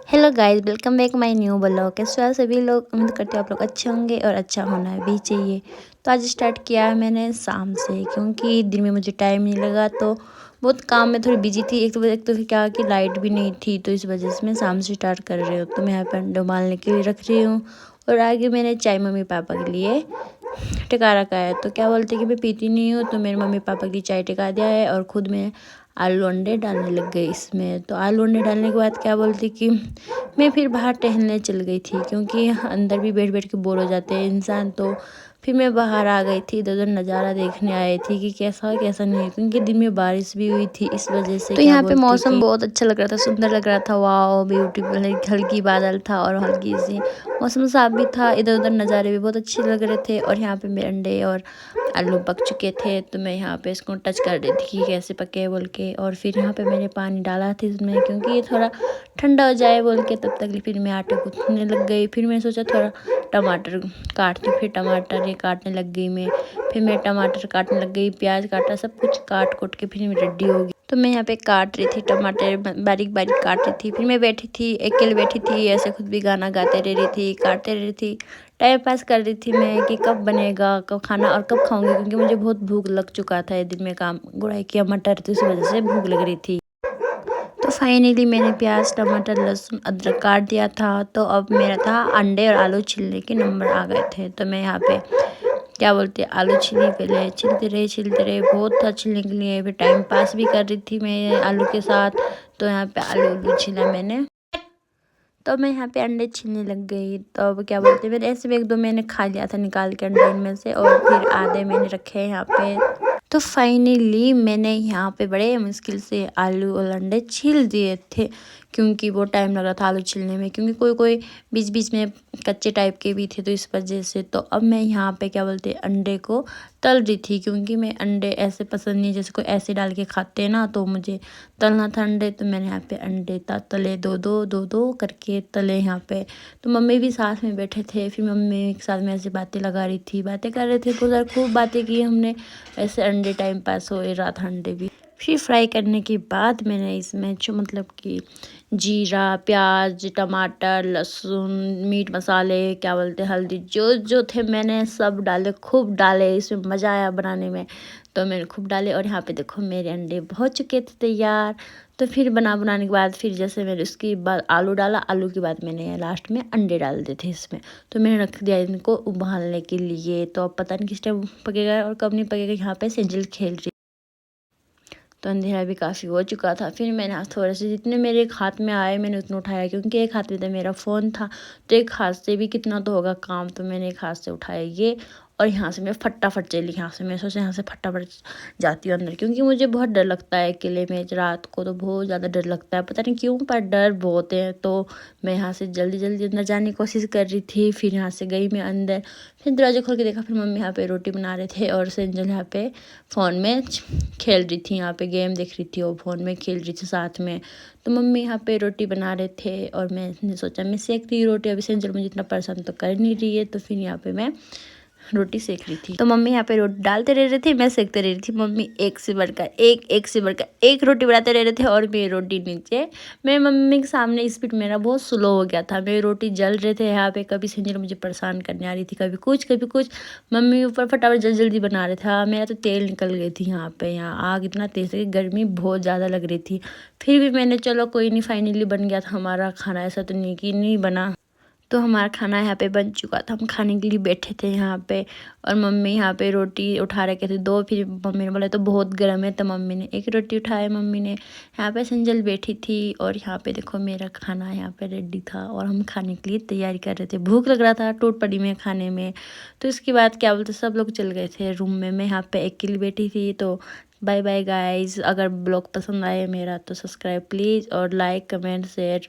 Hello guys, welcome back my new blog. कैसे हो सभी लोग? उम्मीद करते हो आप लोग अच्छे होंगे और अच्छा होना भी चाहिए। तो आज स्टार्ट किया है मैंने शाम से, क्योंकि दिन में मुझे टाइम नहीं लगा, तो बहुत काम में थोड़ी बिजी थी। एक तो फिर क्या कि लाइट भी नहीं थी, तो इस वजह से मैं शाम से स्टार्ट कर रही हूँ। तो मैं यहाँ पर अंडे उबालने के लिए रख रही हूँ और आगे मैंने चाय मम्मी पापा के लिए टिका रखा है। तो क्या बोलते कि मैं पीती नहीं हूँ, तो मेरे मम्मी पापा के लिए चाय टिका दिया है और ख़ुद मैं आलू अंडे डालने लग गई इसमें। तो आलू अंडे डालने के बाद क्या बोलती कि मैं फिर बाहर टहलने चल गई थी, क्योंकि अंदर भी बैठ बैठ के बोर हो जाते हैं इंसान। तो फिर मैं बाहर आ गई थी, इधर उधर नज़ारा देखने आई थी कि कैसा है कैसा नहीं है, क्योंकि दिन में बारिश भी हुई थी। इस वजह से तो यहाँ पे मौसम बहुत अच्छा लग रहा था, सुंदर लग रहा था। वाह ब्यूटीफुल, हल्की बादल था और हल्की सी मौसम साफ भी था। इधर उधर नज़ारे भी बहुत अच्छे लग रहे थे। और यहाँ पे मेरे अंडे और आलू पक चुके थे, तो मैं यहाँ पे इसको टच कर रही थी कि कैसे पके बोल के। और फिर यहाँ पे मैंने पानी डाला था इसमें, क्योंकि ये थोड़ा ठंडा हो जाए बोल के। तब तक फिर मैं आटे गूँथने लग गई। फिर मैं सोचा थोड़ा टमाटर काटती, फिर टमाटर ये काटने लग गई मैं। फिर मैं टमाटर काटने लग गई, प्याज काटा, सब कुछ काट कोट के फिर मैं रेडी हो गई। तो मैं यहाँ पे काट रही थी टमाटर, बारीक बारीक काट रही थी। फिर मैं बैठी थी, अकेले बैठी थी, ऐसे खुद भी गाना गाते रह रही थी, काटते रह रही थी, टाइम पास कर रही थी मैं कि कब बनेगा कब खाना और कब खाऊंगी, क्योंकि मुझे बहुत भूख लग चुका था। ये दिन में काम गुड़ाई किया मटर, तो इस वजह से भूख लग रही थी। तो फाइनली मैंने प्याज टमाटर लहसुन अदरक काट दिया था। तो अब मेरा था अंडे और आलू छिलने के नंबर आ गए थे। तो मैं यहाँ पे क्या बोलते हैं आलू छिली, पहले छिलते रहे बहुत था छिलने के लिए। फिर टाइम पास भी कर रही थी मैं आलू के साथ। तो यहाँ पे आलू छिला मैंने, तो मैं यहाँ पे अंडे छीलने लग गई। तो अब क्या बोलते हैं, मैंने ऐसे भी एक दो मैंने खा लिया था निकाल के अंडे इनमें से, और फिर आधे मैंने रखे हैं यहाँ पे। तो फाइनली मैंने यहाँ पे बड़े मुश्किल से आलू और अंडे छील दिए थे, क्योंकि वो टाइम लग रहा था आलू छीलने में, क्योंकि कोई कोई बीच बीच में कच्चे टाइप के भी थे, तो इस वजह से। तो अब मैं यहाँ पे क्या बोलते हैं अंडे को तल रही थी, क्योंकि मैं अंडे ऐसे पसंद नहीं, जैसे कोई ऐसे डाल के खाते हैं ना, तो मुझे तलना था अंडे। तो मैंने यहाँ पे अंडे तले दो करके तले यहाँ पे। तो मम्मी भी साथ में बैठे थे, फिर मम्मी के साथ में ऐसे बातें लगा रही थी, बातें कर रहे थे, बहुत खूब बातें की हमने। ऐसे अंडे टाइम पास हो रहा था, अंडे भी। फिर फ्राई करने के बाद मैंने इसमें जो मतलब कि जीरा प्याज टमाटर लहसुन मीट मसाले क्या बोलते हल्दी जो जो थे मैंने सब डाले, खूब डाले। इसमें मज़ा आया बनाने में, तो मैंने खूब डाले। और यहाँ पे देखो मेरे अंडे हो चुके थे तैयार। तो फिर बनाने के बाद फिर जैसे मैंने उसके बाद आलू डाला, आलू के बाद मैंने लास्ट में अंडे डाल दिए थे इसमें। तो मैंने रख दिया इनको उबालने के लिए। तो अब पता नहीं किस टाइम पकेगा और कब नहीं पकेगा। यहाँ पे सेंजल खेल रही, तो अंधेरा भी काफ़ी हो चुका था। फिर मैंने थोड़े से जितने मेरे एक हाथ में आए मैंने उतना उठाया, क्योंकि एक हाथ में तो मेरा फ़ोन था, तो एक हाथ से भी कितना तो होगा काम। तो मैंने एक हाथ से उठाया ये, और यहाँ से मैं फटाफट चली। यहाँ से मैं सोचा यहाँ से फटाफट जाती हूँ अंदर, क्योंकि मुझे बहुत डर लगता है अकेले में रात को, तो बहुत ज़्यादा डर लगता है, पता नहीं क्यों पर डर बहुत है। तो मैं यहाँ से जल्दी जल्दी अंदर जाने की कोशिश कर रही थी। फिर यहाँ से गई मैं अंदर, फिर दरवाजा खोल के देखा, फिर मम्मी यहाँ पे रोटी बना रहे थे और सेंजल यहाँ पे फ़ोन में खेल रही थी, यहाँ पे गेम देख रही थी, और फ़ोन में खेल रही थी साथ में। तो मम्मी यहाँ पे रोटी बना रहे थे और मैंने सोचा मैं सेक रही रोटी। अभी सेंजल मुझे इतना परेशान तो कर नहीं रही है, तो फिर यहाँ पे मैं रोटी सेक रही थी। तो मम्मी यहाँ पे रोटी डालते रह रहे थे, मैं सेकते रह रही थी। मम्मी एक से बढ़कर एक से बढ़कर एक रोटी बनाते रह रहे थे, और मेरी रोटी नीचे मेरे मम्मी के सामने स्पीड मेरा बहुत स्लो हो गया था। मेरी रोटी जल रहे थे यहाँ पे, कभी सेंजल मुझे परेशान करने आ रही थी, कभी कुछ मम्मी ऊपर फटाफट जल्दी जल्दी बना रहे थे। मेरा तो तेल निकल गई थी यहाँ पे, यहाँ आग इतना तेज़ है कि गर्मी बहुत ज़्यादा लग रही थी। फिर भी मैंने चलो कोई नहीं, फाइनली बन गया था हमारा खाना। ऐसा तो नहीं कि नहीं बना। तो हमारा खाना यहाँ पे बन चुका था, हम खाने के लिए बैठे थे यहाँ पे। और मम्मी यहाँ पे रोटी उठा रखे थे दो, फिर मम्मी ने बोला तो बहुत गर्म है, तो मम्मी ने एक रोटी उठाई। मम्मी ने यहाँ पे संजल बैठी थी, और यहाँ पे देखो मेरा खाना यहाँ पे रेडी था, और हम खाने के लिए तैयारी कर रहे थे। भूख लग रहा था टूट पड़ी में खाने में। तो इसके बाद क्या बोलते सब लोग चल गए थे रूम में, मैं यहाँ पे अकेली बैठी थी। तो बाय बाय गाइस, अगर ब्लॉग पसंद आए मेरा तो सब्सक्राइब प्लीज़, और लाइक कमेंट शेयर